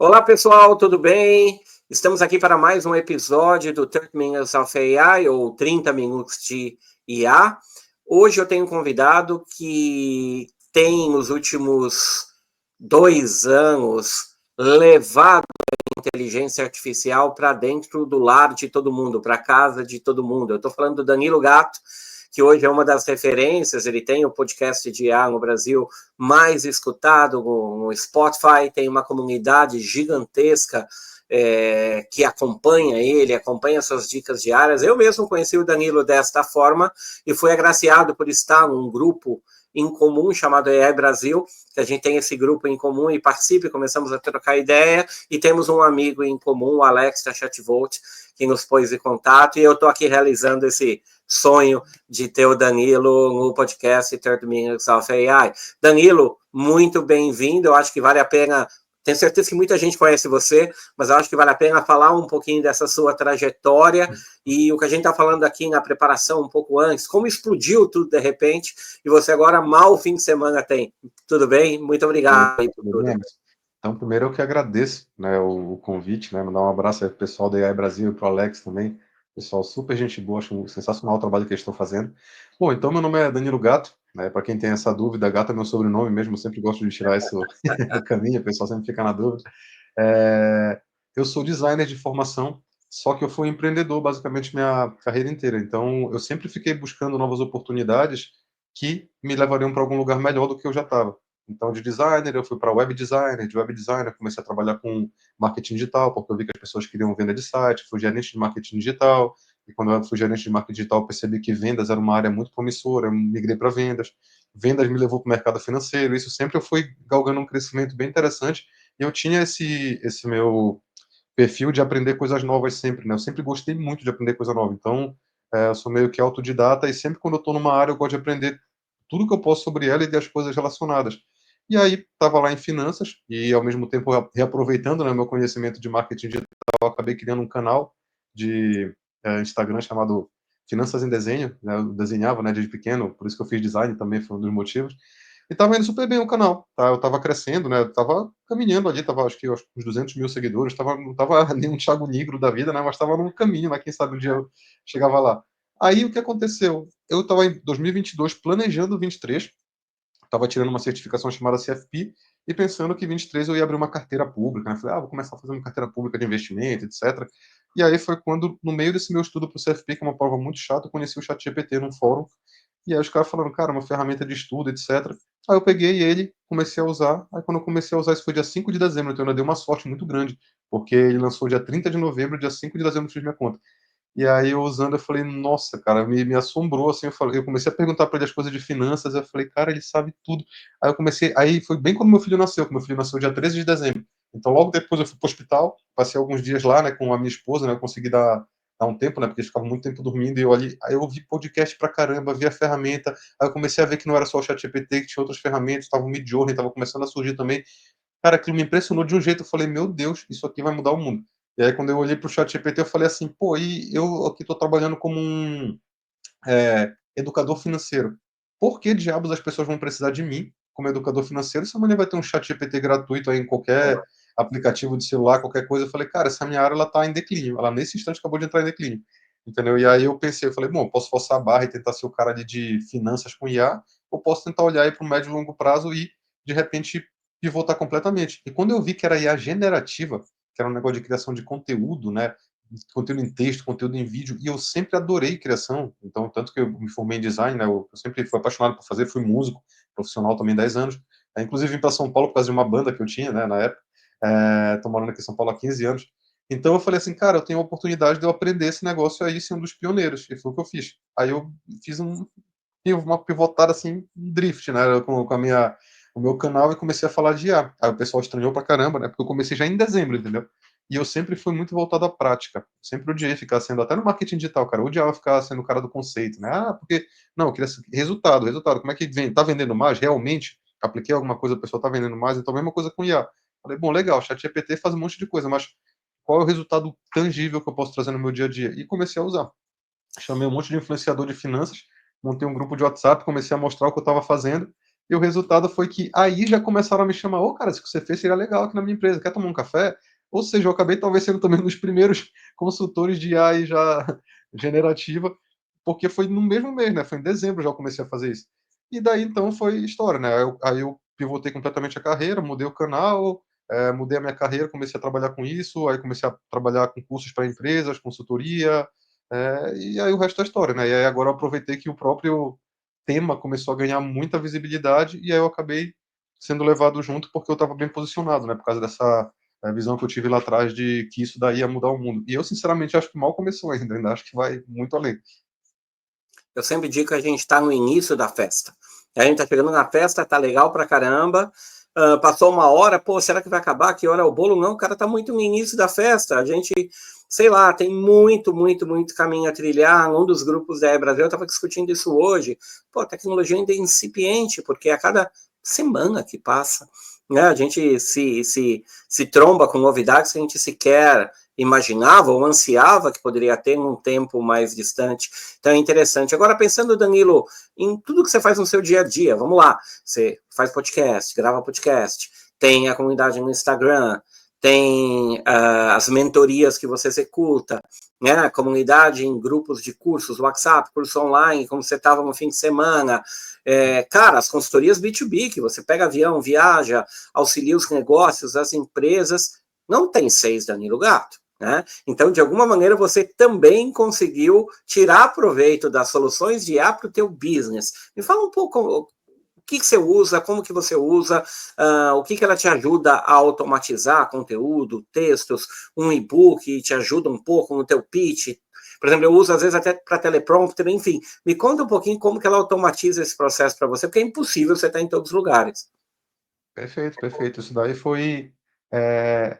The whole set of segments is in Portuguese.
Olá pessoal, tudo bem? Estamos aqui para mais um episódio do 30 Minutes of AI, ou 30 Minutos de IA. Hoje eu tenho um convidado que tem, nos últimos 2 anos, levado a inteligência artificial para dentro do lar de todo mundo, para a casa de todo mundo. Eu estou falando do Danilo Gatto, que hoje é uma das referências. Ele tem o podcast de IA no Brasil mais escutado no Spotify, tem uma comunidade gigantesca que acompanha ele, acompanha suas dicas diárias. Eu mesmo conheci o Danilo desta forma e fui agraciado por estar num grupo em comum chamado AI Brasil, que a gente tem esse grupo em comum e participa, começamos a trocar ideia, e temos um amigo em comum, o Alex da Chatvolt, que nos pôs em contato, e eu estou aqui realizando esse sonho de ter o Danilo no podcast 30 Minutes of AI. Danilo, muito bem-vindo, eu acho que vale a pena, tenho certeza que muita gente conhece você, mas eu acho que vale a pena falar um pouquinho dessa sua trajetória e o que a gente está falando aqui na preparação um pouco antes, como explodiu tudo de repente, e você agora mal fim de semana tem. Tudo bem? Muito obrigado aí por tudo. Então, primeiro eu que agradeço, né, o convite, né, mandar um abraço aí pro pessoal da AI Brasil e pro Alex também, pessoal super gente boa, acho sensacional o trabalho que eles estão fazendo. Bom, então meu nome é Danilo Gatto, né, para quem tem essa dúvida, Gatto é meu sobrenome mesmo, eu sempre gosto de tirar isso do caminho, o pessoal sempre fica na dúvida. Eu sou designer de formação, só que eu fui empreendedor basicamente minha carreira inteira, então eu sempre fiquei buscando novas oportunidades que me levariam para algum lugar melhor do que eu já estava. Então, de designer, eu fui para web designer, de web designer, comecei a trabalhar com marketing digital, porque eu vi que as pessoas queriam venda de site, fui gerente de marketing digital, e quando eu fui gerente de marketing digital, percebi que vendas era uma área muito promissora, eu migrei para vendas. Vendas me levou para o mercado financeiro, isso sempre eu fui galgando um crescimento bem interessante, e eu tinha esse meu perfil de aprender coisas novas sempre, né? Eu sempre gostei muito de aprender coisa nova, então eu sou meio que autodidata, e sempre quando eu estou numa área, eu gosto de aprender tudo que eu posso sobre ela e das coisas relacionadas. E aí, estava lá em finanças, e ao mesmo tempo reaproveitando, né, meu conhecimento de marketing digital, eu acabei criando um canal de Instagram chamado Finanças em Desenho, né, eu desenhava, né, desde pequeno, por isso que eu fiz design também, foi um dos motivos, e estava indo super bem o canal, tá? Eu estava crescendo, né, eu estava caminhando ali, estava acho que uns 200 mil seguidores, não estava nem um Thiago Negro da vida, né, mas estava num caminho, né, quem sabe um dia eu chegava lá. Aí, o que aconteceu? Eu estava em 2022 planejando 23, estava tirando uma certificação chamada CFP e pensando que 23 eu ia abrir uma carteira pública, né? Falei, vou começar a fazer uma carteira pública de investimento, etc. E aí foi quando, no meio desse meu estudo para o CFP, que é uma prova muito chata, eu conheci o ChatGPT num fórum, e aí os caras falando, cara, uma ferramenta de estudo, etc. Aí eu peguei ele, comecei a usar, aí quando eu comecei a usar, isso foi dia 5 de dezembro, então eu ainda dei uma sorte muito grande, porque ele lançou dia 30 de novembro, dia 5 de dezembro eu fiz minha conta. E aí eu usando, eu falei, nossa, cara, me assombrou, assim, eu comecei a perguntar para ele as coisas de finanças, eu falei, cara, ele sabe tudo. Aí foi bem quando meu filho nasceu dia 13 de dezembro. Então logo depois eu fui pro hospital, passei alguns dias lá, né, com a minha esposa, né, eu consegui dar um tempo, né, porque eles ficavam muito tempo dormindo, e eu ali, aí eu ouvi podcast pra caramba, vi a ferramenta, aí eu comecei a ver que não era só o ChatGPT, que tinha outras ferramentas, tava o Midjourney, tava começando a surgir também. Cara, aquilo me impressionou de um jeito, eu falei, meu Deus, isso aqui vai mudar o mundo. E aí, quando eu olhei para o chat GPT, eu falei assim, pô, e eu aqui estou trabalhando como um educador financeiro. Por que diabos as pessoas vão precisar de mim como educador financeiro se amanhã vai ter um chat GPT gratuito aí em qualquer aplicativo de celular, qualquer coisa? Eu falei, cara, essa minha área ela está em declínio. Ela nesse instante acabou de entrar em declínio. Entendeu? E aí eu pensei, eu falei, bom, eu posso forçar a barra e tentar ser o cara ali de finanças com IA, ou posso tentar olhar aí para o médio e longo prazo e, de repente, pivotar completamente. E quando eu vi que era IA generativa, que era um negócio de criação de conteúdo, né? Conteúdo em texto, conteúdo em vídeo, e eu sempre adorei criação, então, tanto que eu me formei em design, né, eu sempre fui apaixonado por fazer, fui músico profissional também 10 anos, inclusive vim para São Paulo por causa de uma banda que eu tinha, né, na época, tô morando aqui em São Paulo há 15 anos, então eu falei assim, cara, eu tenho a oportunidade de eu aprender esse negócio aí, ser um dos pioneiros, e foi o que eu fiz. Aí eu fiz uma pivotada assim, um drift, né, com o meu canal e comecei a falar de IA. Aí o pessoal estranhou pra caramba, né, porque eu comecei já em dezembro, entendeu? E eu sempre fui muito voltado à prática. Sempre odiei ficar sendo, até no marketing digital, cara, eu odiava ficar sendo o cara do conceito, né? Porque, não, eu queria resultado. Como é que vem? Tá vendendo mais? Realmente? Apliquei alguma coisa, a pessoa tá vendendo mais, então a mesma coisa com IA. Falei, bom, legal, ChatGPT faz um monte de coisa, mas qual é o resultado tangível que eu posso trazer no meu dia a dia? E comecei a usar. Chamei um monte de influenciador de finanças, montei um grupo de WhatsApp, comecei a mostrar o que eu estava fazendo, E o resultado foi que aí já começaram a me chamar, ô, cara, isso que você fez seria legal aqui na minha empresa, quer tomar um café? Ou seja, eu acabei talvez sendo também um dos primeiros consultores de AI já generativa, porque foi no mesmo mês, né? Foi em dezembro já eu comecei a fazer isso. E daí então foi história, né? Aí eu pivotei completamente a carreira, mudei o canal, mudei a minha carreira, comecei a trabalhar com isso, aí comecei a trabalhar com cursos para empresas, consultoria, e aí o resto é história, né? E aí agora eu aproveitei que o próprio tema começou a ganhar muita visibilidade e aí eu acabei sendo levado junto porque eu estava bem posicionado, né? Por causa dessa visão que eu tive lá atrás de que isso daí ia mudar o mundo. E eu, sinceramente, acho que mal começou ainda acho que vai muito além. Eu sempre digo que a gente está no início da festa. A gente está chegando na festa, tá legal pra caramba. Passou uma hora, pô, será que vai acabar? Que hora é o bolo? Não, o cara tá muito no início da festa. A gente, sei lá, tem muito, muito, muito caminho a trilhar. Um dos grupos da Brasil, eu estava discutindo isso hoje. Pô, a tecnologia ainda é incipiente, porque a cada semana que passa, né, a gente se tromba com novidades que a gente sequer imaginava ou ansiava que poderia ter num tempo mais distante. Então é interessante. Agora, pensando, Danilo, em tudo que você faz no seu dia a dia, vamos lá, você faz podcast, grava podcast, tem a comunidade no Instagram, tem as mentorias que você executa, né, a comunidade em grupos de cursos, WhatsApp, curso online, como você estava no fim de semana, cara, as consultorias B2B, que você pega avião, viaja, auxilia os negócios, as empresas, não tem 6, Danilo Gato. Né? Então, de alguma maneira, você também conseguiu tirar proveito das soluções de IA para o teu business. Me fala um pouco o que você usa, como que você usa, o que ela te ajuda a automatizar conteúdo, textos, um e-book, te ajuda um pouco no teu pitch. Por exemplo, eu uso às vezes até para teleprompter, enfim. Me conta um pouquinho como que ela automatiza esse processo para você, porque é impossível você estar em todos os lugares. Perfeito, perfeito. Isso daí foi é,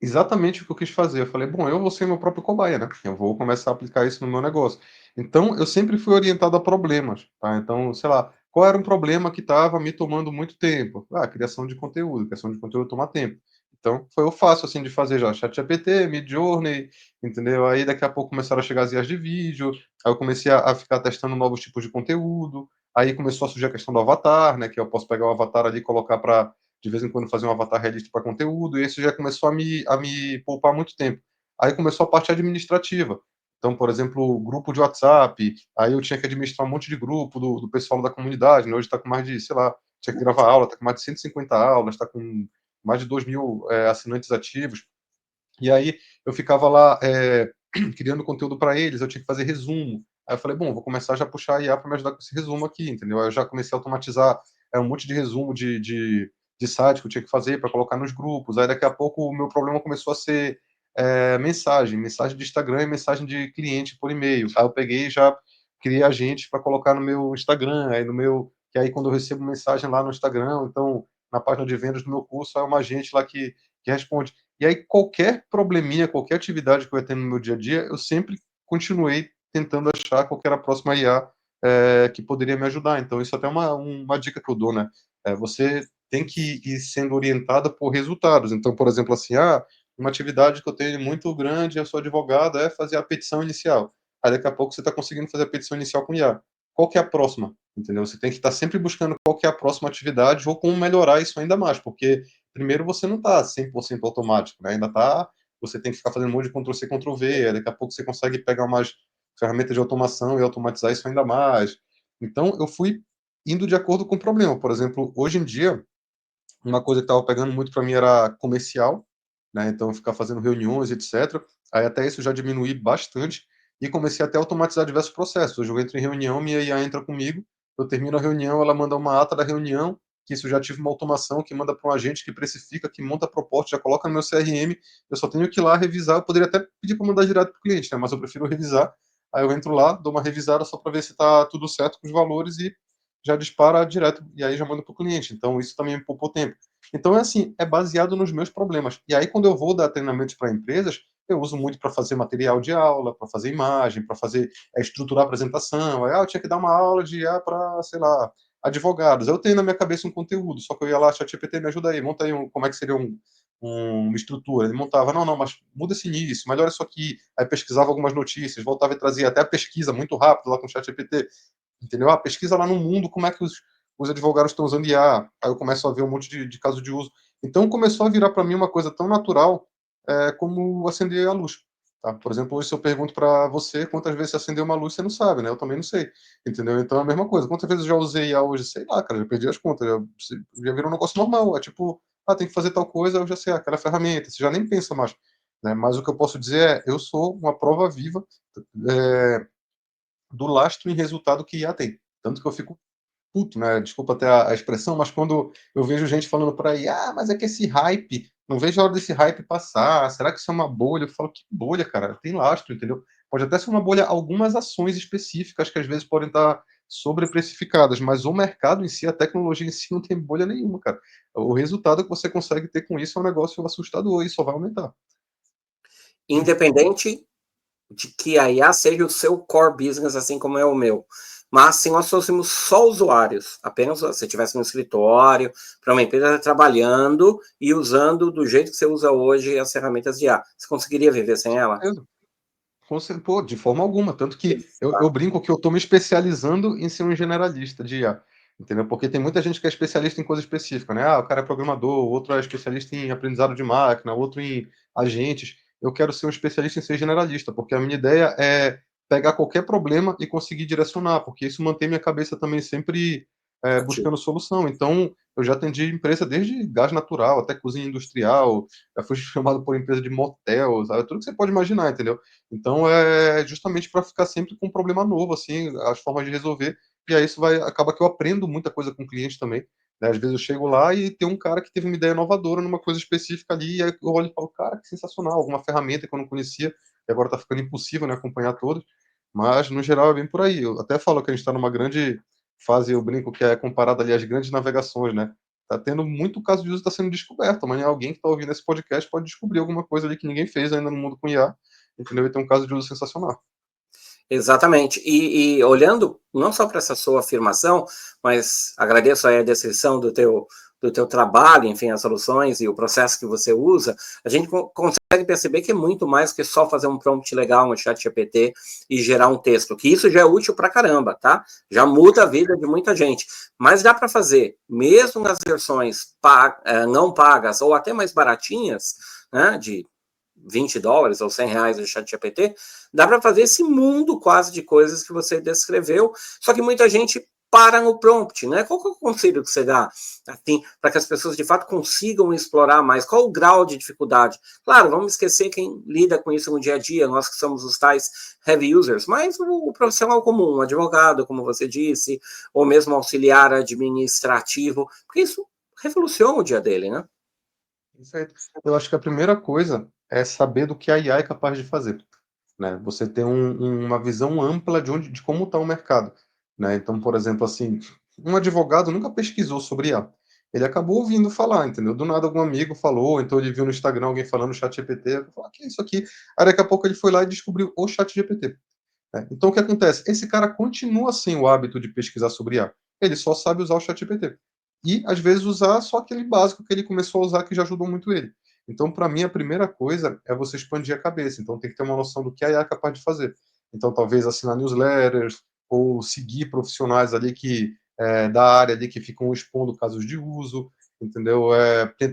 exatamente o que eu quis fazer. Eu falei, bom, eu vou ser meu próprio cobaia, né? Eu vou começar a aplicar isso no meu negócio. Então, eu sempre fui orientado a problemas, tá? Então, sei lá, qual era um problema que estava me tomando muito tempo? Ah, criação de conteúdo. Criação de conteúdo toma tempo. Então, foi o fácil, assim, de fazer já. ChatGPT, Midjourney, entendeu? Aí, daqui a pouco, começaram a chegar as IAs de vídeo. Aí, eu comecei a ficar testando novos tipos de conteúdo. Aí, começou a surgir a questão do avatar, né? Que eu posso pegar o avatar ali e colocar para de vez em quando fazer um avatar realista para conteúdo, e isso já começou a me poupar muito tempo. Aí começou a parte administrativa. Então, por exemplo, o grupo de WhatsApp, aí eu tinha que administrar um monte de grupo do pessoal da comunidade, né? Hoje está com mais de, sei lá, tinha que gravar aula, está com mais de 150 aulas, está com mais de 2.000 assinantes ativos. E aí eu ficava lá criando conteúdo para eles, eu tinha que fazer resumo. Aí eu falei, bom, vou começar já a puxar a IA para me ajudar com esse resumo aqui, entendeu? Aí eu já comecei a automatizar um monte de resumo de site que eu tinha que fazer para colocar nos grupos. Aí daqui a pouco o meu problema começou a ser mensagem de Instagram e mensagem de cliente por e-mail. Aí eu peguei e já criei agente para colocar no meu Instagram, aí no meu, que aí quando eu recebo mensagem lá no Instagram, então na página de vendas do meu curso, é uma agente lá que responde. E aí, qualquer probleminha, qualquer atividade que eu ia ter no meu dia a dia, eu sempre continuei tentando achar qual era a próxima IA que poderia me ajudar. Então, isso é até uma dica que eu dou, né? Você tem que ir sendo orientada por resultados. Então, por exemplo, assim, uma atividade que eu tenho muito grande, eu sou advogado, é fazer a petição inicial. Aí, daqui a pouco, você está conseguindo fazer a petição inicial com IA. Qual que é a próxima? Entendeu? Você tem que estar sempre buscando qual que é a próxima atividade ou como melhorar isso ainda mais, porque primeiro você não está 100% automático, né? Ainda está, você tem que ficar fazendo um monte de Ctrl-C, Ctrl-V, daqui a pouco você consegue pegar umas ferramentas de automação e automatizar isso ainda mais. Então, eu fui indo de acordo com o problema. Por exemplo, hoje em dia, uma coisa que estava pegando muito para mim era comercial, né? Então, ficar fazendo reuniões, etc. Aí até isso já diminui bastante e comecei até a automatizar diversos processos. Hoje eu entro em reunião, minha IA entra comigo, eu termino a reunião, ela manda uma ata da reunião, que isso já tive uma automação que manda para um agente que precifica, que monta a proposta, já coloca no meu CRM, eu só tenho que ir lá revisar, eu poderia até pedir para mandar direto para o cliente, né? Mas eu prefiro revisar. Aí eu entro lá, dou uma revisada só para ver se está tudo certo com os valores e já dispara direto, e aí já manda para o cliente. Então isso também me poupou tempo. Então é assim, é baseado nos meus problemas. E aí quando eu vou dar treinamentos para empresas, eu uso muito para fazer material de aula, para fazer imagem, para fazer estruturar apresentação. Aí, eu tinha que dar uma aula de IA para, sei lá, advogados. Eu tenho na minha cabeça um conteúdo, só que eu ia lá, ChatGPT, me ajuda aí, monta aí como é que seria uma estrutura. Ele montava, não, mas muda esse início, melhora isso aqui. Aí pesquisava algumas notícias, voltava e trazia até a pesquisa muito rápido lá com o ChatGPT. Entendeu? Pesquisa lá no mundo como é que os advogados estão usando IA, aí eu começo a ver um monte de caso de uso. Então começou a virar para mim uma coisa tão natural como acender a luz. Tá? Por exemplo, hoje se eu pergunto para você quantas vezes você acendeu uma luz, você não sabe, né? Eu também não sei, entendeu? Então é a mesma coisa. Quantas vezes eu já usei IA hoje? Sei lá, cara, já perdi as contas, já virou um negócio normal. É tipo, tem que fazer tal coisa, eu já sei, aquela ferramenta, você já nem pensa mais. Né? Mas o que eu posso dizer eu sou uma prova viva é, do lastro em resultado que IA tem. Tanto que eu fico puto, né? Desculpa até a expressão, mas quando eu vejo gente falando por aí, mas é que esse hype, não vejo a hora desse hype passar, será que isso é uma bolha? Eu falo, que bolha, cara? Tem lastro, entendeu? Pode até ser uma bolha, algumas ações específicas que às vezes podem estar sobreprecificadas, mas o mercado em si, a tecnologia em si, não tem bolha nenhuma, cara. O resultado que você consegue ter com isso é um negócio assustador e só vai aumentar. Independente de que a IA seja o seu core business, assim como é o meu. Mas se nós fôssemos só usuários, apenas se você estivesse no escritório, para uma empresa trabalhando e usando do jeito que você usa hoje as ferramentas de IA, você conseguiria viver sem ela? Pô, de forma alguma. Tanto que eu brinco que eu estou me especializando em ser um generalista de IA. Entendeu? Porque tem muita gente que é especialista em coisa específica, né? O cara é programador, o outro é especialista em aprendizado de máquina, o outro em agentes. Eu quero ser um especialista em ser generalista, porque a minha ideia é pegar qualquer problema e conseguir direcionar, porque isso mantém minha cabeça também sempre buscando solução. Então, eu já atendi empresa desde gás natural até cozinha industrial, já fui chamado por empresa de motel, sabe? Tudo que você pode imaginar, entendeu? Então, é justamente para ficar sempre com um problema novo, assim, as formas de resolver. E aí isso acaba que eu aprendo muita coisa com o cliente também. Né? Às vezes eu chego lá e tem um cara que teve uma ideia inovadora numa coisa específica ali, e aí eu olho e falo, cara, que sensacional, alguma ferramenta que eu não conhecia, e agora está ficando impossível, né, acompanhar todas. Mas, no geral, é bem por aí. Eu até falo que a gente está numa grande fase, eu brinco que é comparado ali às grandes navegações, né? Tá tendo muito caso de uso que está sendo descoberto. Amanhã alguém que está ouvindo esse podcast pode descobrir alguma coisa ali que ninguém fez ainda no mundo com IA, entendeu? E tem um caso de uso sensacional. Exatamente. E olhando não só para essa sua afirmação, mas agradeço aí a descrição do teu trabalho, enfim, as soluções e o processo que você usa, a gente consegue perceber que é muito mais que só fazer um prompt legal no chat GPT e gerar um texto, que isso já é útil para caramba, tá? Já muda a vida de muita gente. Mas dá para fazer, mesmo nas versões não pagas ou até mais baratinhas, né, de $20 ou R$ 100 do chat GPT, dá para fazer esse mundo quase de coisas que você descreveu, só que muita gente para no prompt, né? Qual que é o conselho que você dá, assim, para que as pessoas de fato consigam explorar mais? Qual o grau de dificuldade? Claro, vamos esquecer quem lida com isso no dia a dia, nós que somos os tais heavy users, mas o profissional comum, um advogado, como você disse, ou mesmo auxiliar administrativo, porque isso revoluciona o dia dele, né? Perfeito. Eu acho que a primeira coisa é saber do que a IA é capaz de fazer, né? Você ter uma visão ampla de como está o mercado, né? Então, por exemplo, assim, um advogado nunca pesquisou sobre IA. Ele acabou ouvindo falar, entendeu? Do nada algum amigo falou, então ele viu no Instagram alguém falando no chat GPT, falou, que é isso aqui? Aí daqui a pouco ele foi lá e descobriu o chat GPT. Né? Então o que acontece? Esse cara continua sem o hábito de pesquisar sobre IA. Ele só sabe usar o chat GPT. E, às vezes, usar só aquele básico que ele começou a usar que já ajudou muito ele. Então, para mim, a primeira coisa é você expandir a cabeça. Então, tem que ter uma noção do que a IA é capaz de fazer. Então, talvez assinar newsletters ou seguir profissionais ali que da área ali que ficam expondo casos de uso, entendeu?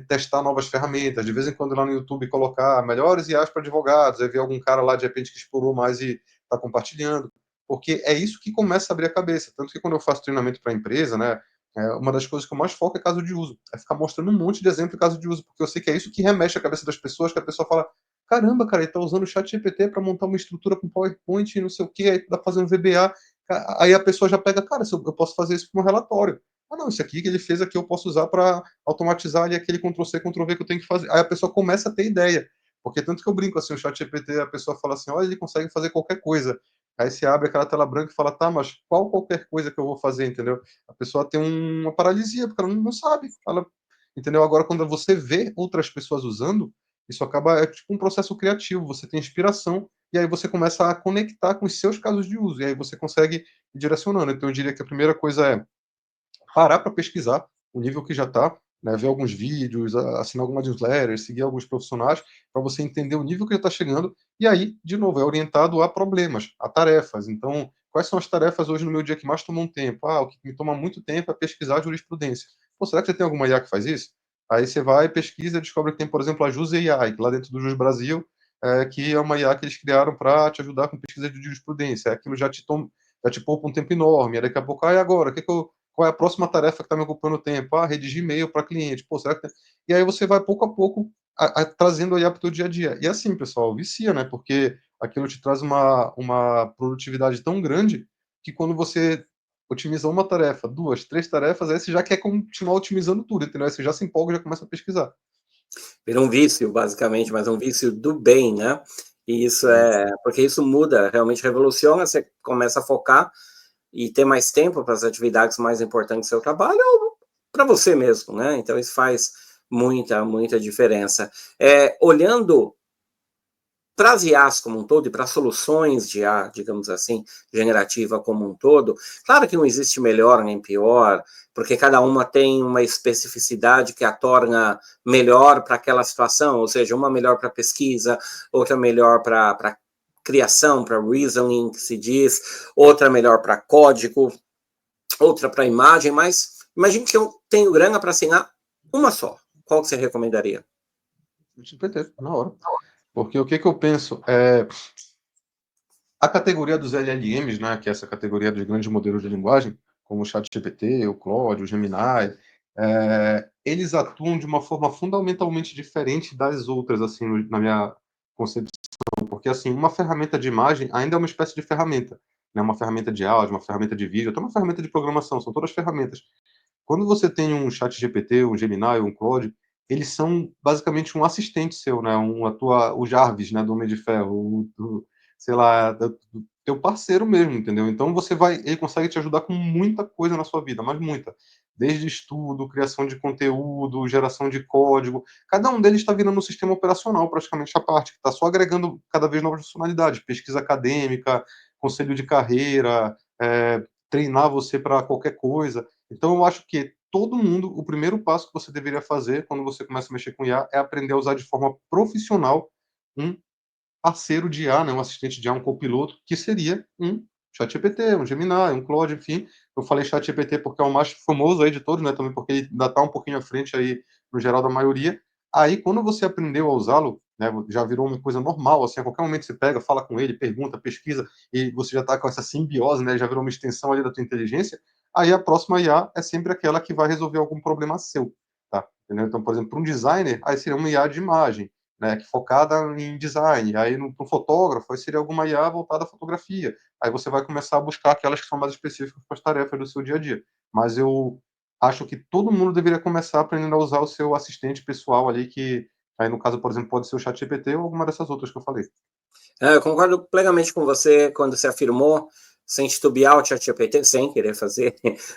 Testar novas ferramentas. De vez em quando lá no YouTube colocar melhores IAs para advogados, aí ver algum cara lá de repente que explorou mais e está compartilhando. Porque é isso que começa a abrir a cabeça. Tanto que quando eu faço treinamento para a empresa, né, uma das coisas que eu mais foco é caso de uso. É ficar mostrando um monte de exemplo de caso de uso, porque eu sei que é isso que remexe a cabeça das pessoas, que a pessoa fala, caramba, cara, ele tá usando o chat GPT para montar uma estrutura com PowerPoint, não sei o que, aí dá fazendo VBA. Aí a pessoa já pega, cara, eu posso fazer isso com um relatório. Não, isso aqui que ele fez aqui eu posso usar para automatizar ali aquele Ctrl+C, Ctrl+V que eu tenho que fazer. Aí a pessoa começa a ter ideia. Porque tanto que eu brinco assim, o chat GPT, a pessoa fala assim, olha, ele consegue fazer qualquer coisa. Aí você abre aquela tela branca e fala, tá, mas qual qualquer coisa que eu vou fazer, entendeu? A pessoa tem uma paralisia, porque ela não sabe. Ela, entendeu? Agora, quando você vê outras pessoas usando, isso acaba, é tipo um processo criativo, você tem inspiração, e aí você começa a conectar com os seus casos de uso, e aí você consegue ir direcionando. Então, eu diria que a primeira coisa é parar para pesquisar o nível que já está, né, ver alguns vídeos, assinar algumas newsletters, seguir alguns profissionais, para você entender o nível que já está chegando, e aí, de novo, é orientado a problemas, a tarefas. Então, quais são as tarefas hoje no meu dia que mais tomam tempo? O que me toma muito tempo é pesquisar jurisprudência. Pô, será que você tem alguma IA que faz isso? Aí você vai, pesquisa e descobre que tem, por exemplo, a Juse AI, que lá dentro do Jus Brasil, que é uma IA que eles criaram para te ajudar com pesquisa de jurisprudência. Aquilo já te poupa um tempo enorme. Aí daqui a pouco, e agora? Qual é a próxima tarefa que está me ocupando tempo? Redigir e-mail para cliente. Pô, será que tem? E aí você vai pouco a pouco trazendo a IA para o teu dia a dia. E assim, pessoal, vicia, né? Porque aquilo te traz uma produtividade tão grande que quando você otimiza uma tarefa, duas, três tarefas, aí você já quer continuar otimizando tudo, entendeu? Aí você já se empolga e já começa a pesquisar. Vira um vício, basicamente, mas um vício do bem, né? E isso porque isso muda, realmente revoluciona, você começa a focar e ter mais tempo para as atividades mais importantes do seu trabalho ou para você mesmo, né? Então isso faz muita diferença. Olhando para as IAs como um todo e para soluções de IA, digamos assim, generativa como um todo, claro que não existe melhor nem pior, porque cada uma tem uma especificidade que a torna melhor para aquela situação, ou seja, uma melhor para pesquisa, outra melhor para criação, para reasoning, que se diz, outra melhor para código, outra para imagem, mas imagine que eu tenho grana para assinar uma só. Qual que você recomendaria? GPT, na hora. Porque o que eu penso a categoria dos LLMs, né, que é essa categoria dos grandes modelos de linguagem, como o ChatGPT, o Claude, o Gemini, eles atuam de uma forma fundamentalmente diferente das outras, assim, na minha concepção, porque, assim, uma ferramenta de imagem ainda é uma espécie de ferramenta, né, uma ferramenta de áudio, uma ferramenta de vídeo, até uma ferramenta de programação, são todas ferramentas. Quando você tem um ChatGPT, um Gemini, um Claude, eles são basicamente um assistente seu, né? O Jarvis, né, do Homem de Ferro, sei lá, do teu parceiro mesmo, entendeu? Então ele consegue te ajudar com muita coisa na sua vida, mas muita. Desde estudo, criação de conteúdo, geração de código. Cada um deles está virando um sistema operacional praticamente à parte, que está só agregando cada vez novas funcionalidades, pesquisa acadêmica, conselho de carreira, treinar você para qualquer coisa. Então, eu acho que todo mundo, o primeiro passo que você deveria fazer quando você começa a mexer com IA é aprender a usar de forma profissional um parceiro de IA, né, um assistente de IA, um copiloto, que seria um ChatGPT, um Gemini, um Claude, enfim. Eu falei ChatGPT porque é o mais famoso aí de todos, né, também porque ele ainda está um pouquinho à frente aí no geral da maioria. Aí, quando você aprendeu a usá-lo, né, já virou uma coisa normal, assim, a qualquer momento você pega, fala com ele, pergunta, pesquisa, e você já está com essa simbiose, né, já virou uma extensão ali da tua inteligência, aí a próxima IA é sempre aquela que vai resolver algum problema seu, tá? Entendeu? Então, por exemplo, para um designer, aí seria uma IA de imagem, né, que focada em design. Aí, no fotógrafo, aí seria alguma IA voltada à fotografia. Aí você vai começar a buscar aquelas que são mais específicas para as tarefas do seu dia a dia. Mas eu acho que todo mundo deveria começar aprendendo a usar o seu assistente pessoal ali, que aí, no caso, por exemplo, pode ser o ChatGPT ou alguma dessas outras que eu falei. Eu concordo plenamente com você quando você afirmou, sem titubear o ChatGPT, sem querer fazer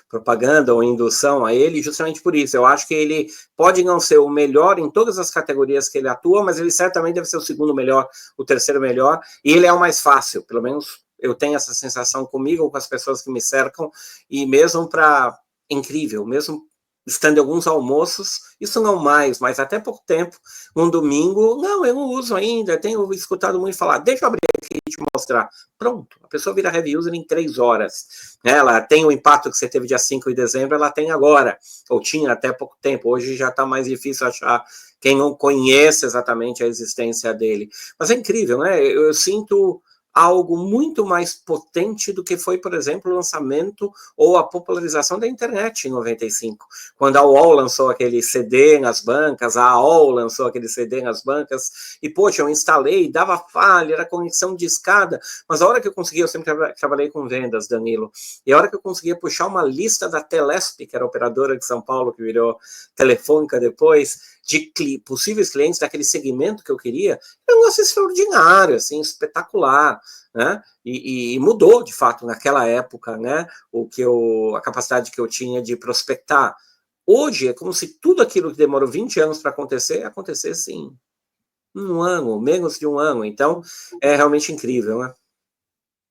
propaganda ou indução a ele, justamente por isso. Eu acho que ele pode não ser o melhor em todas as categorias que ele atua, mas ele certamente deve ser o segundo melhor, o terceiro melhor, e ele é o mais fácil, pelo menos eu tenho essa sensação comigo, com as pessoas que me cercam, e mesmo para incrível, mesmo estando em alguns almoços, isso não mais, mas até pouco tempo, um domingo, não, eu não uso ainda, tenho escutado muito falar, deixa eu abrir aqui e te mostrar. Pronto, a pessoa vira heavy user em 3 horas. Ela tem o impacto que você teve dia 5 de dezembro, ela tem agora, ou tinha até pouco tempo, hoje já está mais difícil achar quem não conhece exatamente a existência dele. Mas é incrível, né? Eu sinto algo muito mais potente do que foi, por exemplo, o lançamento ou a popularização da internet em 95, quando a UOL lançou aquele CD nas bancas, a AOL lançou aquele CD nas bancas, e, poxa, eu instalei, dava falha, era conexão de escada, mas a hora que eu conseguia, eu sempre trabalhei com vendas, Danilo, e a hora que eu conseguia puxar uma lista da Telesp, que era a operadora de São Paulo, que virou Telefônica depois, de possíveis clientes daquele segmento que eu queria, é um negócio extraordinário, assim, espetacular, né? E mudou, de fato, naquela época, né? A capacidade que eu tinha de prospectar. Hoje é como se tudo aquilo que demorou 20 anos para acontecer, acontecesse em um ano, menos de um ano. Então, é realmente incrível, né?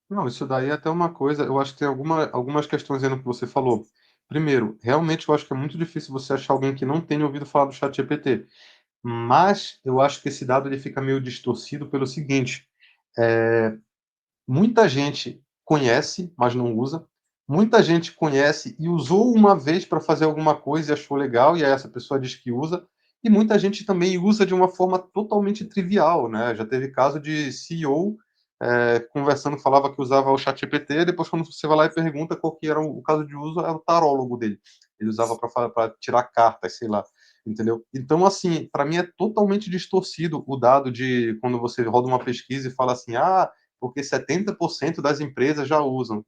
Não, isso daí é até uma coisa, eu acho que tem algumas questões aí no que você falou. Primeiro, realmente eu acho que é muito difícil você achar alguém que não tenha ouvido falar do ChatGPT. Mas eu acho que esse dado ele fica meio distorcido pelo seguinte: muita gente conhece, mas não usa. Muita gente conhece e usou uma vez para fazer alguma coisa e achou legal, e aí essa pessoa diz que usa. E muita gente também usa de uma forma totalmente trivial, né? Já teve caso de CEO conversando, falava que usava o ChatGPT, depois quando você vai lá e pergunta qual que era o caso de uso, era o tarólogo dele. Ele usava para tirar cartas, sei lá, entendeu? Então, assim, para mim é totalmente distorcido o dado de quando você roda uma pesquisa e fala assim, porque 70% das empresas já usam.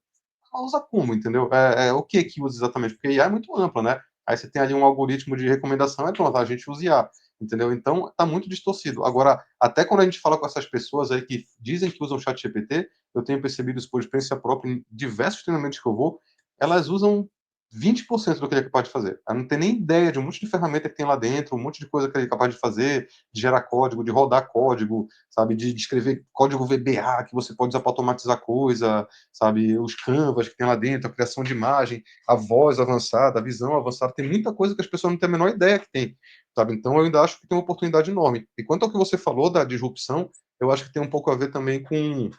Ela usa como, entendeu? O que usa exatamente? Porque IA é muito ampla, né? Aí você tem ali um algoritmo de recomendação, pronto, a gente usa IA, entendeu? Então, tá muito distorcido. Agora, até quando a gente fala com essas pessoas aí que dizem que usam chat GPT, eu tenho percebido isso por experiência própria em diversos treinamentos que eu vou, elas usam 20% do que ele é capaz de fazer. Ela não tem nem ideia de um monte de ferramenta que tem lá dentro, um monte de coisa que ele é capaz de fazer, de gerar código, de rodar código, sabe, de escrever código VBA que você pode usar para automatizar coisa, sabe, os canvas que tem lá dentro, a criação de imagem, a voz avançada, a visão avançada, tem muita coisa que as pessoas não têm a menor ideia que tem, sabe? Então eu ainda acho que tem uma oportunidade enorme. E quanto ao que você falou da disrupção, eu acho que tem um pouco a ver também com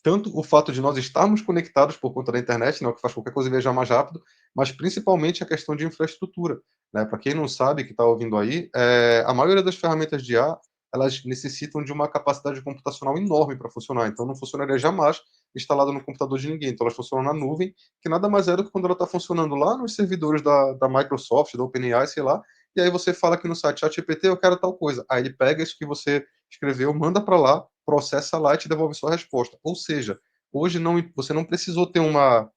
tanto o fato de nós estarmos conectados por conta da internet, né, o que faz qualquer coisa viajar mais rápido, mas principalmente a questão de infraestrutura, né? Para quem não sabe, que está ouvindo aí, a maioria das ferramentas de IA, elas necessitam de uma capacidade computacional enorme para funcionar, então não funcionaria jamais instalada no computador de ninguém, então elas funcionam na nuvem, que nada mais é do que quando ela está funcionando lá nos servidores da Microsoft, da OpenAI, sei lá, e aí você fala aqui no site, ChatGPT, eu quero tal coisa, aí ele pega isso que você escreveu, manda para lá, processa lá e te devolve sua resposta. Ou seja, hoje você não precisou ter uma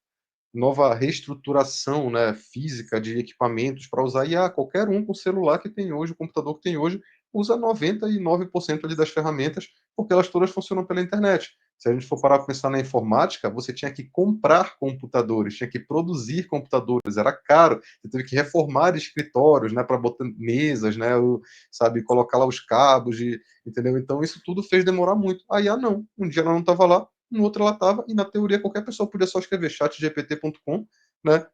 nova reestruturação, né, física de equipamentos para usar IA. Qualquer um com o celular que tem hoje, o computador que tem hoje, usa 99% ali das ferramentas, porque elas todas funcionam pela internet. Se a gente for parar para pensar na informática, você tinha que comprar computadores, tinha que produzir computadores, era caro, você teve que reformar escritórios, né, para botar mesas, né, sabe, colocar lá os cabos, entendeu? Então isso tudo fez demorar muito. A IA não, um dia ela não estava lá, no outro ela estava, e na teoria qualquer pessoa podia só escrever chatgpt.com, né,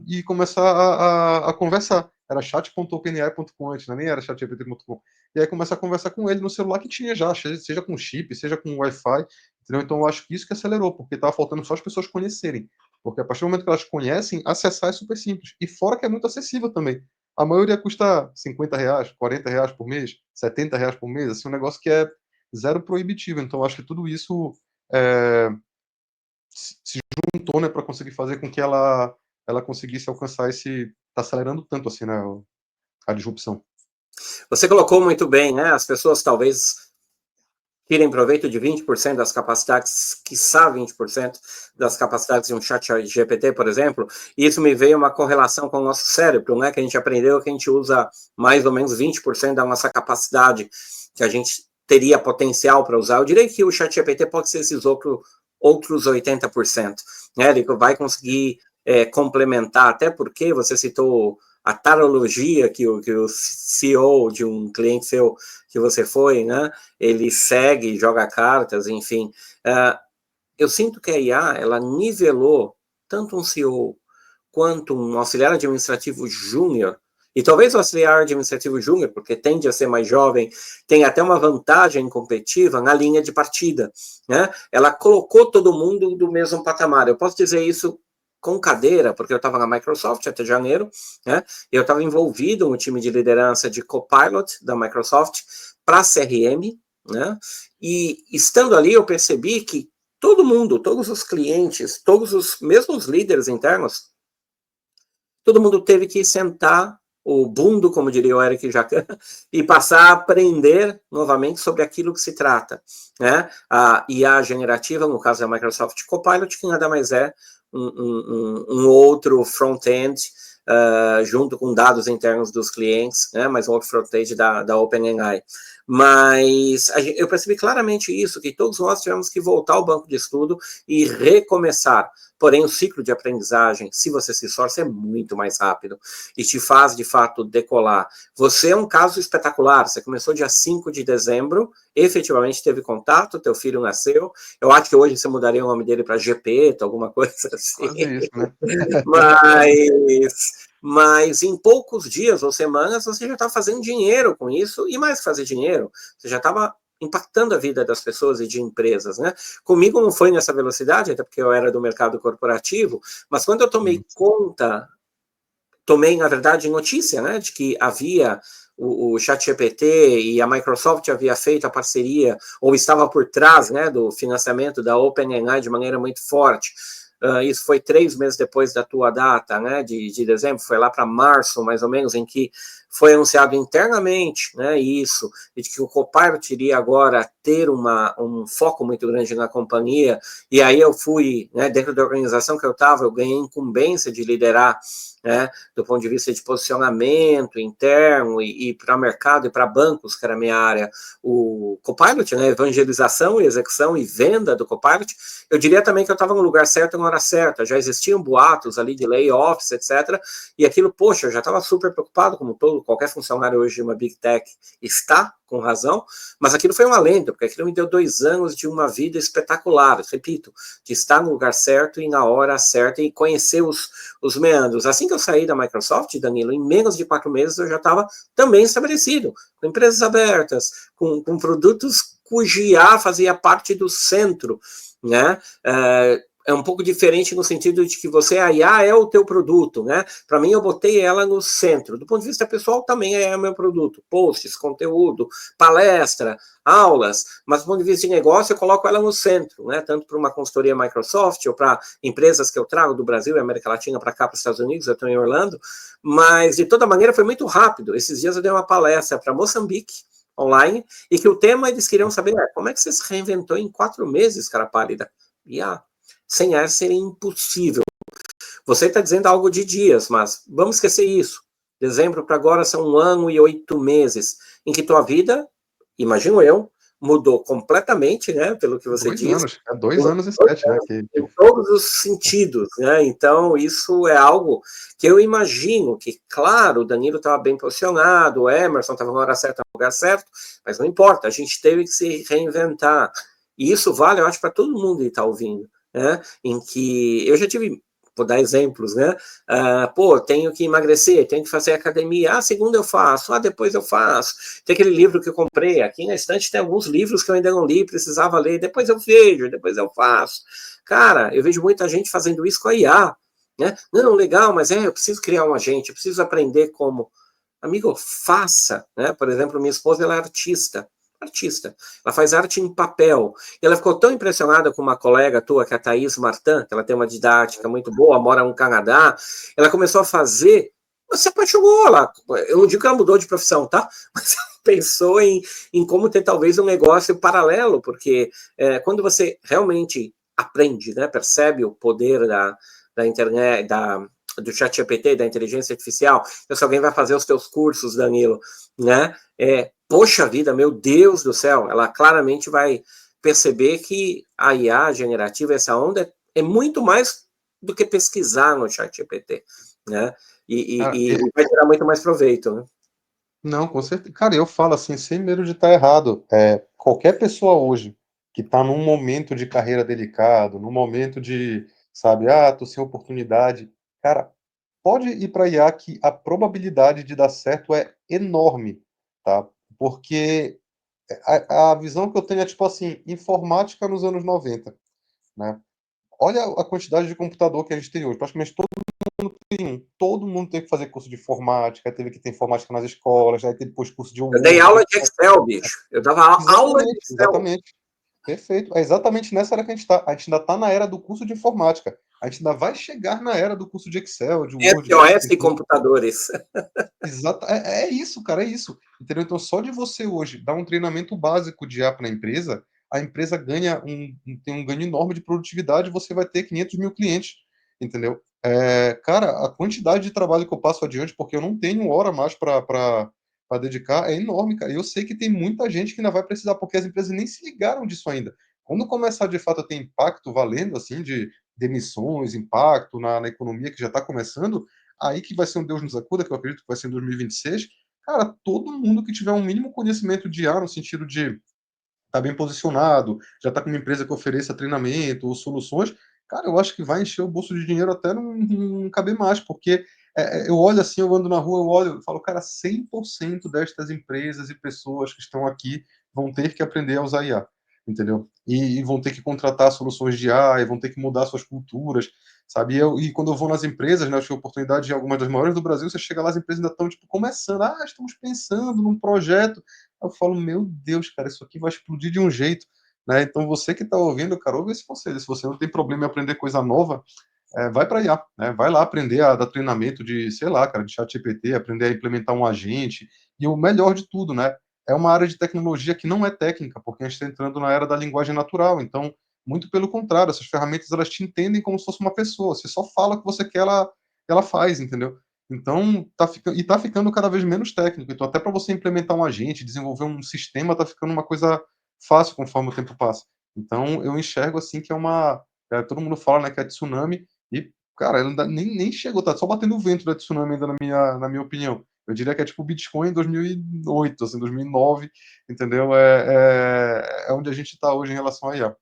e começar a conversar. Era chat.openai.com antes, né, nem era chatgpt.com. E aí começar a conversar com ele no celular que tinha já, seja com chip, seja com Wi-Fi, entendeu? Então eu acho que isso que acelerou, porque estava faltando só as pessoas conhecerem. Porque a partir do momento que elas conhecem, acessar é super simples. E fora que é muito acessível também. A maioria custa R$ 50, R$ 40 por mês, R$ 70 por mês, assim, um negócio que é zero proibitivo. Então, eu acho que tudo isso se juntou, né, para conseguir fazer com que ela conseguisse alcançar esse, tá acelerando tanto assim, né, a disrupção. Você colocou muito bem, né? As pessoas talvez tirem proveito de 20% das capacidades, quiçá 20% das capacidades de um chat GPT, por exemplo, e isso me veio uma correlação com o nosso cérebro, né? Que a gente aprendeu que a gente usa mais ou menos 20% da nossa capacidade, que a gente teria potencial para usar. Eu diria que o chat GPT pode ser esses outros 80%, né? Ele vai conseguir complementar, até porque você citou a tarologia que o CEO de um cliente seu que você foi, né? Ele segue, joga cartas, enfim. Eu sinto que a IA, ela nivelou tanto um CEO quanto um auxiliar administrativo júnior, e talvez o auxiliar administrativo júnior, porque tende a ser mais jovem, tem até uma vantagem competitiva na linha de partida, né? Ela colocou todo mundo do mesmo patamar. Eu posso dizer isso com cadeira, porque eu estava na Microsoft até janeiro, né? Eu estava envolvido no time de liderança de Copilot da Microsoft para CRM, né? E estando ali eu percebi que todo mundo, todos os clientes, todos os mesmos líderes internos, todo mundo teve que sentar o bundo, como diria o Eric Jacan, e passar a aprender novamente sobre aquilo que se trata, né? A IA generativa, no caso da Microsoft Copilot, que nada mais é um outro front-end junto com dados internos dos clientes, né? Mas um outro front-end da OpenAI. Mas eu percebi claramente isso, que todos nós tivemos que voltar ao banco de estudo e recomeçar. Porém, o ciclo de aprendizagem, se você se esforça, é muito mais rápido e te faz, de fato, decolar. Você é um caso espetacular. Você começou dia 5 de dezembro, efetivamente teve contato, teu filho nasceu. Eu acho que hoje você mudaria o nome dele para Gepeto, alguma coisa assim. Quase isso, né? Mas em poucos dias ou semanas você já está fazendo dinheiro com isso, e mais que fazer dinheiro, você já estava impactando a vida das pessoas e de empresas, né? Comigo não foi nessa velocidade, até porque eu era do mercado corporativo, mas quando eu tomei conta, tomei, na verdade, notícia, né, de que havia o ChatGPT e a Microsoft havia feito a parceria, ou estava por trás, né, do financiamento da OpenAI de maneira muito forte. Isso foi 3 meses depois da tua data, né, de dezembro, foi lá para março, mais ou menos, em que foi anunciado internamente, né, isso, e de que o Copilot iria agora ter um foco muito grande na companhia, e aí eu fui, né, dentro da organização que eu estava, eu ganhei incumbência de liderar, né, do ponto de vista de posicionamento interno e para mercado e para bancos, que era a minha área, o Copilot, né, evangelização, execução e venda do Copilot. Eu diria também que eu estava no lugar certo na hora certa, já existiam boatos ali de layoffs, etc. E aquilo, poxa, eu já estava super preocupado, como qualquer funcionário hoje de uma Big Tech está, com razão, mas aquilo foi um alento, porque aquilo me deu 2 anos de uma vida espetacular, repito, de estar no lugar certo e na hora certa e conhecer os meandros. Assim que eu saí da Microsoft, Danilo, em menos de 4 meses eu já estava também estabelecido, com empresas abertas, com produtos cujo IA fazia parte do centro, né? É um pouco diferente no sentido de que a IA é o teu produto, né? Para mim, eu botei ela no centro. Do ponto de vista pessoal, também é o meu produto. Posts, conteúdo, palestra, aulas. Mas do ponto de vista de negócio, eu coloco ela no centro, né? Tanto para uma consultoria Microsoft ou para empresas que eu trago do Brasil e América Latina para cá, para os Estados Unidos, eu estou em Orlando. Mas, de toda maneira, foi muito rápido. Esses dias eu dei uma palestra para Moçambique, online, e que o tema eles queriam saber como é que você se reinventou em 4 meses, cara pálida. IA. Sem essa seria impossível. Você está dizendo algo de dias, mas vamos esquecer isso. Dezembro para agora são 1 ano e 8 meses, em que tua vida, imagino eu, mudou completamente, né? Pelo que você 2 disse. anos, 2 anos e 7, né? Em todos os sentidos, né? Então, isso é algo que eu imagino que, claro, o Danilo estava bem posicionado, o Emerson estava na hora certa, no lugar certo, mas não importa, a gente teve que se reinventar. E isso vale, eu acho, para todo mundo que está ouvindo, né? Em que eu já tive, vou dar exemplos, né? Tenho que emagrecer, tenho que fazer academia. Segunda eu faço, depois eu faço. Tem aquele livro que eu comprei, aqui na estante tem alguns livros que eu ainda não li, precisava ler, depois eu vejo, depois eu faço. Cara, eu vejo muita gente fazendo isso com a IA, né? Não, legal, mas eu preciso criar um agente, eu preciso aprender como. Amigo, faça, né? Por exemplo, minha esposa, ela é artista. Ela faz arte em papel. E ela ficou tão impressionada com uma colega tua, que é a Thaís Martin, que ela tem uma didática muito boa, mora no Canadá. Ela começou a fazer, se apaixonou lá. Eu não digo que ela mudou de profissão, tá? Mas ela pensou em como ter talvez um negócio paralelo, porque quando você realmente aprende, né, percebe o poder da internet, do ChatGPT, da inteligência artificial, então, se alguém vai fazer os teus cursos, Danilo, né, poxa vida, meu Deus do céu, ela claramente vai perceber que a IA generativa, essa onda, é muito mais do que pesquisar no ChatGPT, né? E vai tirar muito mais proveito, né? Não, com certeza. Cara, eu falo assim, sem medo de estar errado. Qualquer pessoa hoje que está num momento de carreira delicado, num momento de, sabe, tô sem oportunidade, cara, pode ir para IA que a probabilidade de dar certo é enorme, tá? Porque a visão que eu tenho é tipo assim, informática nos anos 90, né? Olha a quantidade de computador que a gente tem hoje. Praticamente todo mundo teve que fazer curso de informática, teve que ter informática nas escolas, aí teve depois curso de Eu dei Word. aula de Excel, bicho. Eu dava aula de Excel. Exatamente. Perfeito. É exatamente nessa era que a gente está. A gente ainda está na era do curso de informática. A gente ainda vai chegar na era do curso de Excel, de Word. SOS e computadores. Exato. É isso, cara, é isso. Entendeu? Então, só de você hoje dar um treinamento básico de IA para a empresa ganha tem um ganho enorme de produtividade, você vai ter 500 mil clientes, entendeu? Cara, a quantidade de trabalho que eu passo adiante, porque eu não tenho hora mais para dedicar, é enorme, cara. E eu sei que tem muita gente que ainda vai precisar, porque as empresas nem se ligaram disso ainda. Quando começar de fato a ter impacto valendo, assim, de demissões, impacto na economia que já está começando, aí que vai ser um Deus nos acuda, que eu acredito que vai ser em 2026, cara, todo mundo que tiver um mínimo conhecimento de IA, no sentido de estar bem posicionado, já está com uma empresa que ofereça treinamento ou soluções, cara, eu acho que vai encher o bolso de dinheiro até não caber mais, porque eu olho assim, eu ando na rua, eu olho, eu falo, cara, 100% destas empresas e pessoas que estão aqui vão ter que aprender a usar IA, entendeu? E vão ter que contratar soluções de IA, e vão ter que mudar suas culturas, sabe? E quando eu vou nas empresas, né, eu tive a oportunidade de algumas das maiores do Brasil, você chega lá, as empresas ainda estão, tipo, começando, estamos pensando num projeto. Eu falo, meu Deus, cara, isso aqui vai explodir de um jeito, né? Então, você que está ouvindo, cara, ouve esse conselho. Se você não tem problema em aprender coisa nova, vai para IA, né? Vai lá aprender a dar treinamento de, sei lá, cara, de ChatGPT, aprender a implementar um agente. E o melhor de tudo, né? É uma área de tecnologia que não é técnica, porque a gente está entrando na era da linguagem natural. Então, muito pelo contrário, essas ferramentas elas te entendem como se fosse uma pessoa. Você só fala o que você quer, ela faz, entendeu? Então, tá ficando cada vez menos técnico. Então, até para você implementar um agente, desenvolver um sistema, tá ficando uma coisa fácil conforme o tempo passa. Então, eu enxergo assim que todo mundo fala, né, que é tsunami, e, cara, ela ainda nem chegou, tá só batendo o vento da tsunami ainda na minha opinião. Eu diria que é tipo o Bitcoin em 2008, assim, 2009, entendeu? É onde a gente está hoje em relação a IA.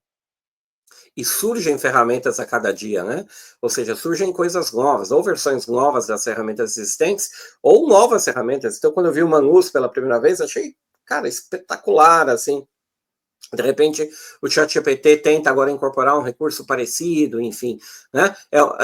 E surgem ferramentas a cada dia, né? Ou seja, surgem coisas novas, ou versões novas das ferramentas existentes, ou novas ferramentas. Então, quando eu vi o Manus pela primeira vez, achei, cara, espetacular, assim. De repente, o ChatGPT tenta agora incorporar um recurso parecido, enfim, né?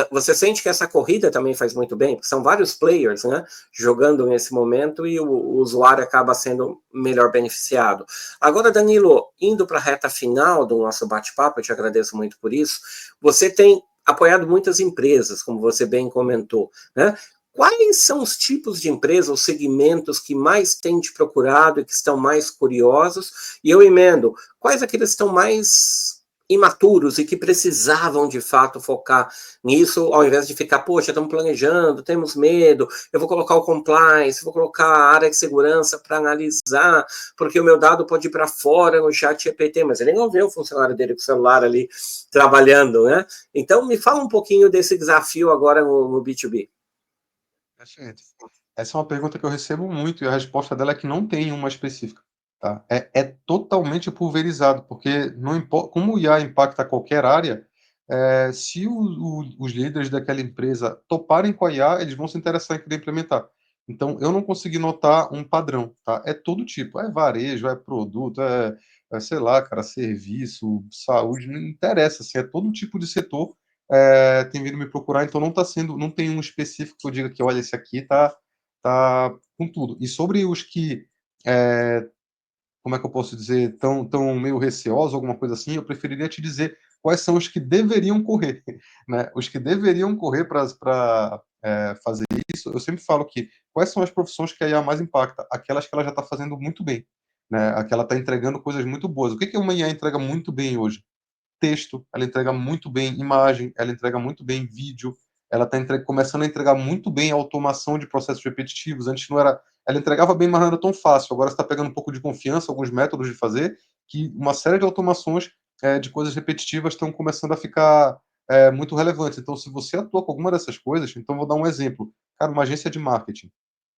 Você sente que essa corrida também faz muito bem, porque são vários players, né, jogando nesse momento e o usuário acaba sendo melhor beneficiado. Agora, Danilo, indo para a reta final do nosso bate-papo, eu te agradeço muito por isso, você tem apoiado muitas empresas, como você bem comentou, né? Quais são os tipos de empresas, os segmentos que mais têm te procurado e que estão mais curiosos? E eu emendo, quais aqueles que estão mais imaturos e que precisavam de fato focar nisso, ao invés de ficar, poxa, estamos planejando, temos medo, eu vou colocar o compliance, vou colocar a área de segurança para analisar, porque o meu dado pode ir para fora no chat GPT, mas ele não vê o funcionário dele com o celular ali trabalhando, né? Então, me fala um pouquinho desse desafio agora no B2B. Perfeito. Essa é uma pergunta que eu recebo muito e a resposta dela é que não tem uma específica, tá? É totalmente pulverizado, porque não importa como o IA impacta qualquer área, se os líderes daquela empresa toparem com a IA, eles vão se interessar em querer implementar. Então, eu não consegui notar um padrão, tá? É todo tipo, é varejo, é produto, sei lá, cara, serviço, saúde, não interessa, assim, é todo tipo de setor tem vindo me procurar, então não tem um específico que eu diga que, olha, esse aqui tá com tudo. E sobre os que, é, como é que eu posso dizer, tão meio receosos, alguma coisa assim, eu preferiria te dizer quais são os que deveriam correr, né? Os que deveriam correr para fazer isso, eu sempre falo que quais são as profissões que a IA mais impacta? Aquelas que ela já está fazendo muito bem, né? Aquela está entregando coisas muito boas. O que que uma IA entrega muito bem hoje? Texto, ela entrega muito bem imagem, ela entrega muito bem vídeo, ela está começando a entregar muito bem a automação de processos repetitivos. Antes não era, ela entregava bem, mas não era tão fácil. Agora está pegando um pouco de confiança, alguns métodos de fazer, que uma série de automações de coisas repetitivas estão começando a ficar muito relevantes. Então, se você atua com alguma dessas coisas, então vou dar um exemplo. Cara, uma agência de marketing.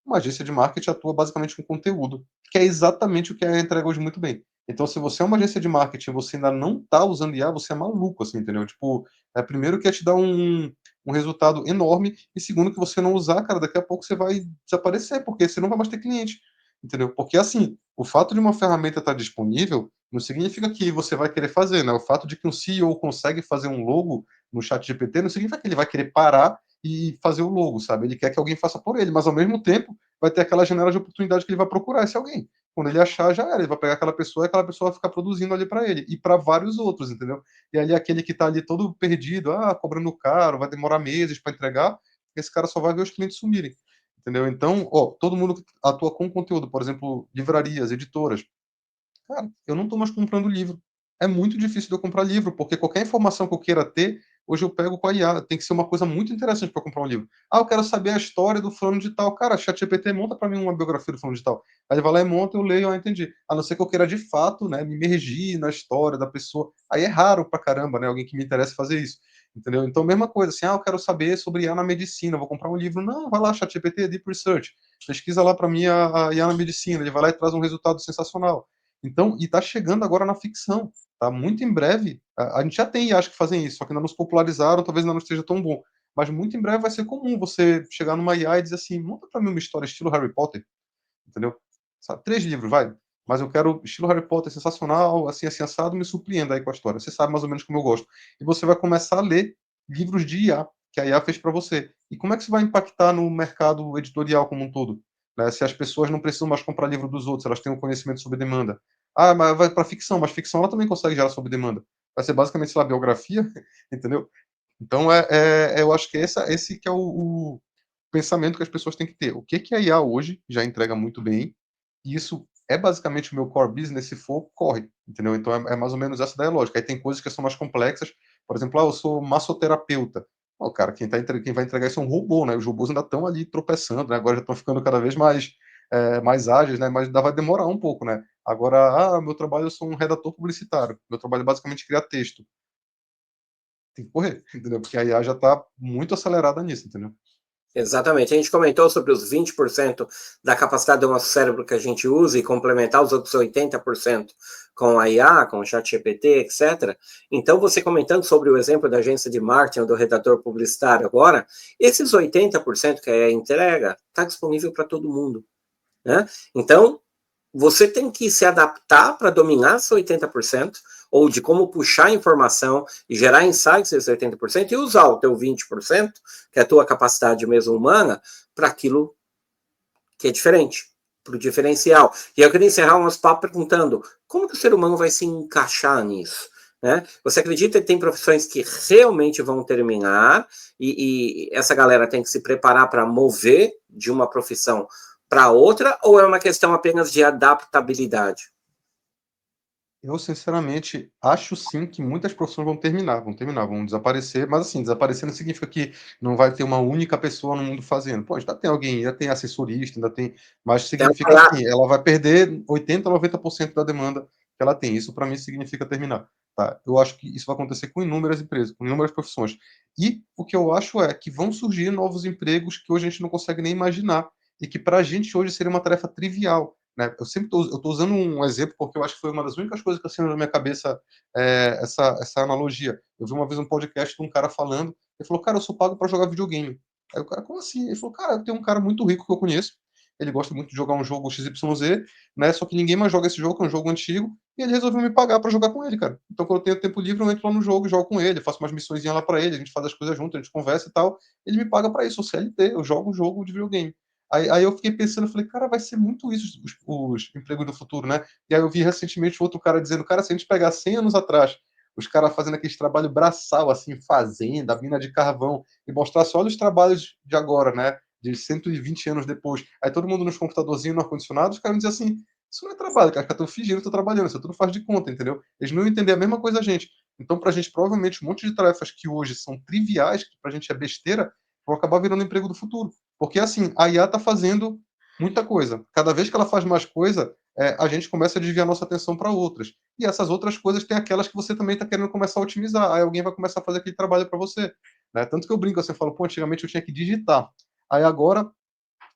Uma agência de marketing atua basicamente com conteúdo, que é exatamente o que a entrega hoje muito bem. Então, se você é uma agência de marketing e você ainda não está usando IA, você é maluco, assim, entendeu? Tipo, primeiro que ia te dar um resultado enorme, e segundo que você não usar, cara, daqui a pouco você vai desaparecer, porque você não vai mais ter cliente, entendeu? Porque, assim, o fato de uma ferramenta estar disponível não significa que você vai querer fazer, né? O fato de que um CEO consegue fazer um logo no chat GPT não significa que ele vai querer parar e fazer o logo, sabe? Ele quer que alguém faça por ele, mas ao mesmo tempo vai ter aquela janela de oportunidade que ele vai procurar esse alguém. Quando ele achar, já era. Ele vai pegar aquela pessoa e aquela pessoa vai ficar produzindo ali para ele e para vários outros, entendeu? E ali aquele que está ali todo perdido, cobrando caro, vai demorar meses para entregar, esse cara só vai ver os clientes sumirem, entendeu? Então, todo mundo que atua com conteúdo, por exemplo, livrarias, editoras, cara, eu não estou mais comprando livro. É muito difícil de eu comprar livro, porque qualquer informação que eu queira ter, hoje eu pego com a IA. Tem que ser uma coisa muito interessante para comprar um livro. Eu quero saber a história do fulano de tal. Cara, ChatGPT monta para mim uma biografia do fulano de tal. Aí ele vai lá e monta, eu leio, entendi. A não ser que eu queira de fato, né, me imergir na história da pessoa. Aí é raro pra caramba, né, alguém que me interessa fazer isso. Entendeu? Então, mesma coisa, assim, eu quero saber sobre IA na medicina, vou comprar um livro. Não, vai lá, ChatGPT, Deep Research. Pesquisa lá para mim a IA na medicina. Ele vai lá e traz um resultado sensacional. Então, e está chegando agora na ficção, tá? Muito em breve, a gente já tem, acho que fazem isso, só que ainda não se popularizaram, talvez ainda não esteja tão bom. Mas muito em breve vai ser comum você chegar numa IA e dizer assim, monta para mim uma história estilo Harry Potter, entendeu? Sabe, 3 livros, vai. mas eu quero estilo Harry Potter sensacional, assim, assim, assado, me surpreenda aí com a história. Você sabe mais ou menos como eu gosto. E você vai começar a ler livros de IA, que a IA fez para você. E como é que isso vai impactar no mercado editorial como um todo? Né? Se as pessoas não precisam mais comprar livro dos outros, elas têm um conhecimento sob demanda. Ah, mas vai para ficção, mas ficção ela também consegue gerar sob demanda. Vai ser basicamente, sei lá, biografia, entendeu? Então, eu acho que esse que é o pensamento que as pessoas têm que ter. O que que a IA hoje já entrega muito bem, e isso é basicamente o meu core business, se for, corre, entendeu? Então, é mais ou menos essa daí a lógica. Aí tem coisas que são mais complexas, por exemplo, eu sou massoterapeuta. Ó, cara, quem vai entregar isso é um robô, né? Os robôs ainda estão ali tropeçando, né? Agora já estão ficando cada vez mais ágeis, né? Mas ainda vai demorar um pouco, né? Agora, meu trabalho, eu sou um redator publicitário. Meu trabalho é basicamente criar texto. Tem que correr, entendeu? Porque a IA já está muito acelerada nisso, entendeu? Exatamente. A gente comentou sobre os 20% da capacidade do nosso cérebro que a gente usa e complementar os outros 80% com a IA, com o ChatGPT, etc. Então, você comentando sobre o exemplo da agência de marketing ou do redator publicitário agora, esses 80% que a IA entrega está disponível para todo mundo, né? Então, você tem que se adaptar para dominar esses 80%, ou de como puxar informação e gerar insights desses 80%, e usar o teu 20%, que é a tua capacidade mesmo humana, para aquilo que é diferente, para o diferencial. E eu queria encerrar o nosso papo perguntando, como que o ser humano vai se encaixar nisso? Né? Você acredita que tem profissões que realmente vão terminar e essa galera tem que se preparar para mover de uma profissão para outra, ou é uma questão apenas de adaptabilidade? Eu, sinceramente, acho sim que muitas profissões vão desaparecer, mas assim, desaparecer não significa que não vai ter uma única pessoa no mundo fazendo. Pô, ainda tem alguém, ainda tem assessorista, ainda tem, mas significa assim, ela vai perder 80, 90% da demanda que ela tem. Isso para mim significa terminar, tá? Eu acho que isso vai acontecer com inúmeras empresas, com inúmeras profissões. E o que eu acho é que vão surgir novos empregos que hoje a gente não consegue nem imaginar e que para a gente hoje seria uma tarefa trivial, né? Eu tô usando um exemplo porque eu acho que foi uma das únicas coisas que assim na minha cabeça essa analogia. Eu vi uma vez um podcast de um cara falando, ele falou, cara, eu sou pago para jogar videogame. Aí o cara, como assim? Ele falou, cara, tem um cara muito rico que eu conheço, ele gosta muito de jogar um jogo XYZ, né? Só que ninguém mais joga esse jogo, que é um jogo antigo, e ele resolveu me pagar para jogar com ele, cara. Então, quando eu tenho tempo livre, eu entro lá no jogo, jogo com ele, faço umas missões lá para ele, a gente faz as coisas junto, a gente conversa e tal. Ele me paga para isso, o CLT, eu jogo um jogo de videogame. Aí eu fiquei pensando, eu falei, cara, vai ser muito isso os empregos do futuro, né? E aí eu vi recentemente outro cara dizendo, cara, se a gente pegar 100 anos atrás, os caras fazendo aquele trabalho braçal, assim, fazenda, mina de carvão, e mostrar só os trabalhos de agora, né? De 120 anos depois. Aí todo mundo nos computadorzinhos, no ar-condicionado, os caras diziam assim, isso não é trabalho, cara, que eu tô fingindo que eu tô trabalhando, isso tudo faz de conta, entendeu? Eles não iam entender a mesma coisa a gente. Então, pra gente, provavelmente, um monte de tarefas que hoje são triviais, que pra gente é besteira, vão acabar virando emprego do futuro. Porque, assim, a IA está fazendo muita coisa. Cada vez que ela faz mais coisa, a gente começa a desviar nossa atenção para outras. E essas outras coisas tem aquelas que você também está querendo começar a otimizar. Aí alguém vai começar a fazer aquele trabalho para você. Né? Tanto que eu brinco, você fala, pô, antigamente eu tinha que digitar. Aí agora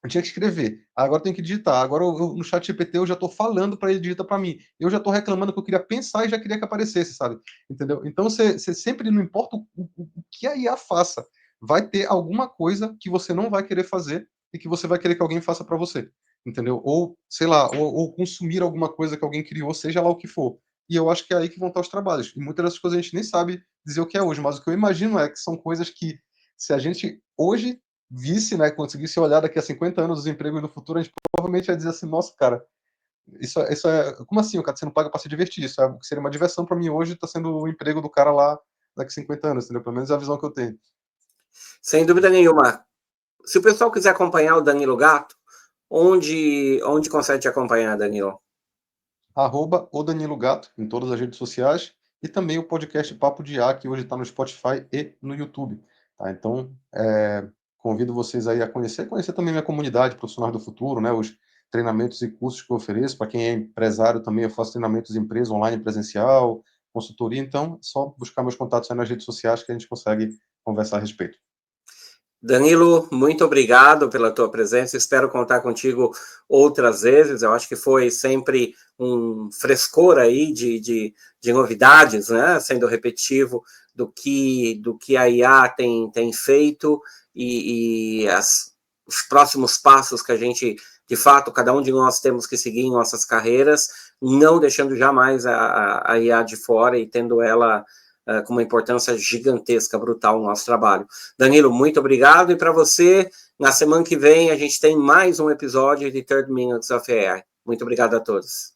eu tinha que escrever. Agora eu tenho que digitar. Agora no chat GPT eu já estou falando para ele digitar para mim. Eu já estou reclamando que eu queria pensar e já queria que aparecesse, sabe? Entendeu? Então você sempre, não importa o que a IA faça, vai ter alguma coisa que você não vai querer fazer e que você vai querer que alguém faça para você. Entendeu? Ou, sei lá, ou consumir alguma coisa que alguém criou, seja lá o que for. E eu acho que é aí que vão estar os trabalhos. E muitas dessas coisas a gente nem sabe dizer o que é hoje, mas o que eu imagino é que são coisas que, se a gente hoje visse, né, conseguisse olhar daqui a 50 anos os empregos do futuro, a gente provavelmente ia dizer assim, nossa, cara, isso é como assim, o cara, você não paga para se divertir, isso é o que seria uma diversão para mim hoje, está sendo o emprego do cara lá daqui a 50 anos, entendeu? Pelo menos é a visão que eu tenho. Sem dúvida nenhuma. Se o pessoal quiser acompanhar o Danilo Gatto, onde consegue te acompanhar, Danilo? @ o Danilo Gatto, em todas as redes sociais, e também o podcast Papo de A, que hoje está no Spotify e no YouTube. Tá? Então, convido vocês aí a conhecer também minha comunidade Profissionais do Futuro, né? Os treinamentos e cursos que eu ofereço. Para quem é empresário também, eu faço treinamentos em empresa, online, presencial, consultoria. Então, é só buscar meus contatos aí nas redes sociais que a gente consegue conversar a respeito. Danilo, muito obrigado pela tua presença. Espero contar contigo outras vezes. Eu acho que foi sempre um frescor aí de novidades, né? Sendo repetitivo do que a IA tem feito e os próximos passos que a gente de fato, cada um de nós temos que seguir em nossas carreiras, não deixando jamais a IA de fora e tendo ela com uma importância gigantesca, brutal no nosso trabalho. Danilo, muito obrigado, e para você, na semana que vem, a gente tem mais um episódio de 30 Minutes of AI. Muito obrigado a todos.